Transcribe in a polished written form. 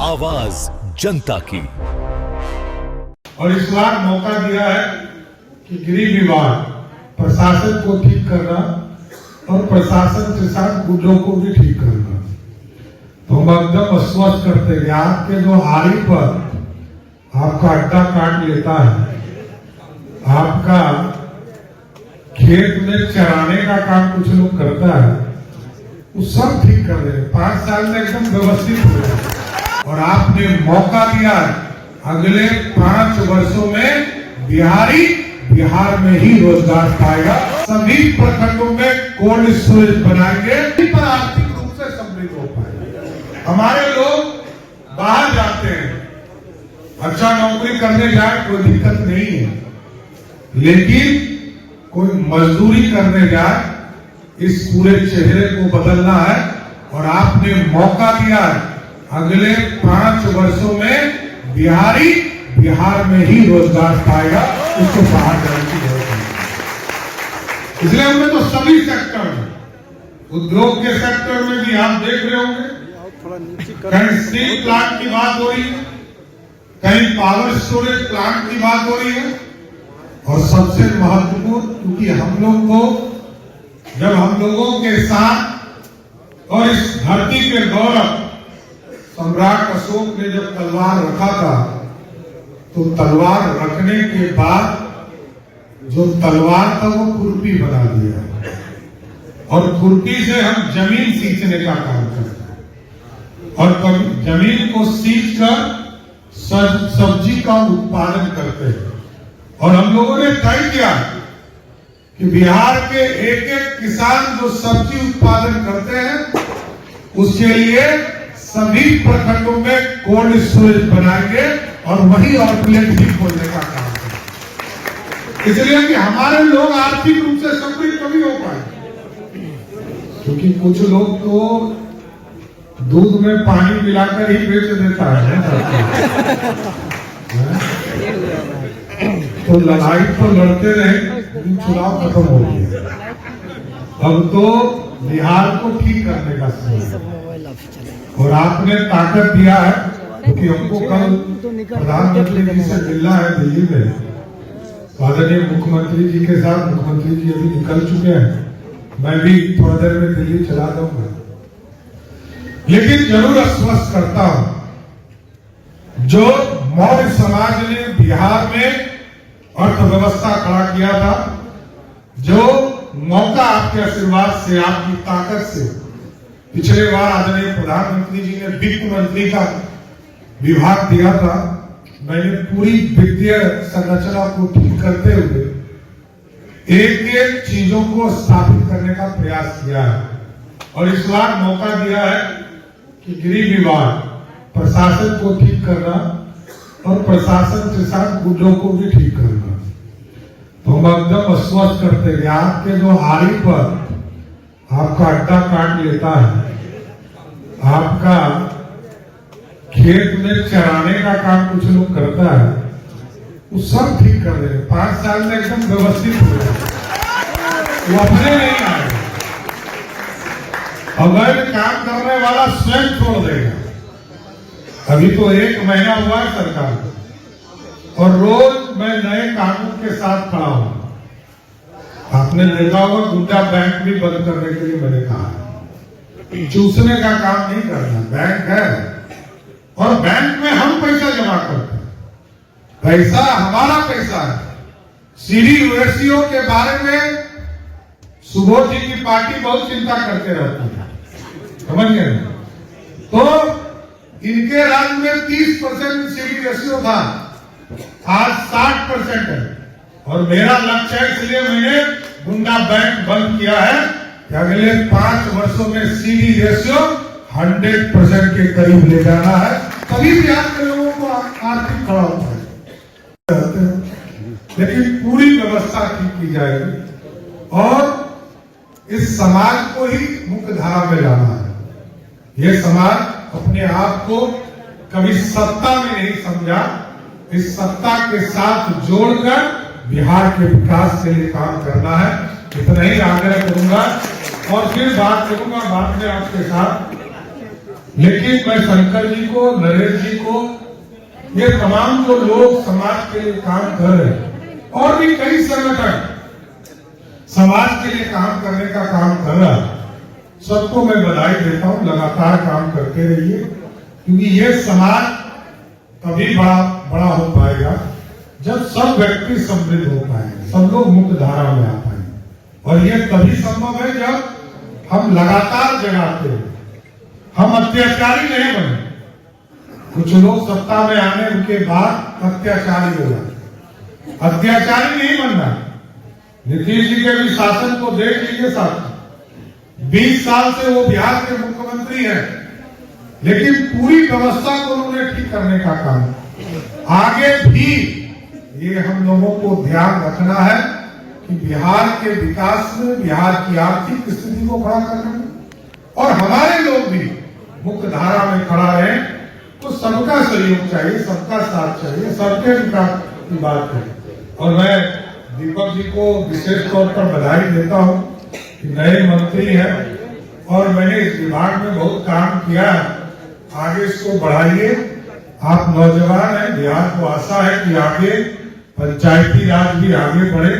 आवाज जनता की। और इस बार मौका दिया है कि गृह विभाग प्रशासन को ठीक करना और प्रशासन के साथ गुंडों को भी ठीक करना। तो हम एकदम आश्वस्त करते हैं आपके जो आरी पर आपका अड्डा काट लेता है, आपका खेत में चराने का काम कुछ लोग करता है, वो सब ठीक कर रहे हैं। 5 साल में एकदम व्यवस्थित हो गया। और आपने मौका दिया अगले 5 वर्षों में बिहार में ही रोजगार पाएगा। सभी प्रखंडों में कोल्ड स्टोरेज बनाएंगे, पर आर्थिक रूप से समृद्ध हो पाएगा। हमारे लोग बाहर जाते हैं, अच्छा नौकरी करने जाए कोई दिक्कत नहीं है, लेकिन कोई मजदूरी करने जाए, इस पूरे चेहरे को बदलना है। और आपने मौका दिया अगले 5 वर्षों में बिहार में ही रोजगार पाएगा, उसको बाहर जाने की जरूरत नहीं। इसलिए हमने तो सभी सेक्टर में, उद्योग के सेक्टर में भी आप देख रहे होंगे, कहीं स्टील प्लांट की बात हो रही है, कहीं पावर स्टोरेज प्लांट की बात हो रही है। और सबसे महत्वपूर्ण, क्योंकि हम लोग को जब हम लोगों के साथ और इस धरती के गौरव सम्राट अशोक ने जब तलवार रखा था, तो तलवार रखने के बाद जो तलवार था वो खुरपी बना दिया, और खुरपी से हम जमीन सींचने का काम करते हैं, और जमीन को सींच कर सब्जी का उत्पादन करते हैं। और हम लोगों ने तय किया कि बिहार के एक किसान जो सब्जी उत्पादन करते हैं, उसके लिए सभी प्रखंडों में कोल्ड स्टोरेज बनाएंगे और वही आउटलेट भी खोलने का काम करेंगे। इसलिए कि हमारे लोग आर्थिक रूप से समृद्ध कभी हो पाए, क्योंकि कुछ लोग तो दूध में पानी मिलाकर ही बेच देता है। तो लड़ाई तो लड़ते रहे, चुनाव खत्म हो गया। अब तो बिहार को ठीक करने का समय, और आपने ताकत दिया है, क्योंकि हमको कल प्रधानमंत्री जी से मिलना है दिल्ली में, आदरणीय मुख्यमंत्री जी के साथ। मुख्यमंत्री जी अभी निकल चुके हैं, मैं भी थोड़ी देर में दिल्ली चला जाऊंगा। लेकिन जरूर आश्वस्त करता हूं, जो मौर्य समाज ने बिहार में अर्थव्यवस्था खड़ा किया था, जो मौका आपके आशीर्वाद से, आपकी ताकत से, पिछले बार आदरणीय प्रधानमंत्री जी ने वित्त मंत्री का विभाग दिया था, मैंने पूरी वित्तीय संरचना को ठीक करते हुए एक चीजों को स्थापित करने का प्रयास किया है। और इस बार मौका दिया है कि गृह विभाग प्रशासन को ठीक करना और प्रशासन के साथ गुंडों को भी ठीक करना। तो हम एकदम आश्वस्त करते हैं आपके जो आरी पर आपका अड्डा काट लेता है, आपका खेत में चराने का काम कुछ लोग करता है, वो सब ठीक कर रहे हैं। 5 साल में एकदम व्यवस्थित हो गया, वो अपने नहीं आए। अवैध काम करने वाला स्वयं छोड़ देगा। अभी तो 1 महीना हुआ है सरकार को, और रोज मैं नए कानून के साथ खड़ा हूं। आपने देखा होगा गुंडा बैंक भी बंद करने के लिए मैंने कहा है। चूसने का काम नहीं करना, बैंक है और बैंक में हम पैसा जमा करते हैं, पैसा हमारा पैसा है। सीडी यूनिवर्सिटियों के बारे में सुबोध जी की पार्टी बहुत चिंता करते रहती है, समझ गए? तो इनके राज्य में 30% सीडी रेशियो था, आज 60% है। और मेरा लक्ष्य है, इसलिए मैंने गुंडा बैंक बंद किया है कि अगले 5 वर्षों में सीडी रेशियो 100% के करीब ले जाना है, तभी बिहार के लोगों को आर्थिक खड़ा होता है। लेकिन पूरी व्यवस्था ठीक की जाएगी और इस समाज को ही मुख्य धारा में लाना है। यह समाज अपने आप को कभी सत्ता में नहीं समझा, इस सत्ता के साथ जोड़कर बिहार के विकास के लिए काम करना है। इतना ही आग्रह करूंगा और फिर बात करूंगा बाद में आपके साथ लेकिन मैं शंकर जी को, नरेश जी को, ये तमाम जो लोग समाज के लिए काम कर रहे हैं और भी कई संगठन समाज के लिए काम करने का काम कर रहा है, सबको मैं बधाई देता हूं। लगातार काम करते रहिए, क्योंकि ये समाज तभी बड़ा हो पाएगा जब सब व्यक्ति समृद्ध हो पाएंगे, सब लोग मुक्त धारा में आ पाएंगे। और ये तभी संभव है जब हम लगातार जगाते हैं। हम अत्याचारी नहीं बने। कुछ लोग सत्ता में आने के बाद अत्याचारी हो जाते, अत्याचारी नहीं बनना। नीतीश जी के भी शासन को देख लीजिए साथ, 20 साल से वो बिहार के मुख्यमंत्री हैं, लेकिन पूरी व्यवस्था को उन्होंने ठीक करने का काम। आगे भी ये हम लोगों को ध्यान रखना है कि बिहार के विकास में, बिहार की आर्थिक स्थिति को खड़ा करने में, और हमारे लोग भी मुख्य धारा में खड़ा रहे। तो सबका सहयोग चाहिए, सबका साथ चाहिए, सबके विकास की बात है। और मैं दीपक जी को विशेष तौर पर बधाई देता हूं कि नए मंत्री हैं और मैंने इस विभाग में बहुत काम किया है। आगे इसको बढ़ाइए। आप नौजवान हैं, बिहार को आशा है कि आगे पंचायती राज भी आगे बढ़े।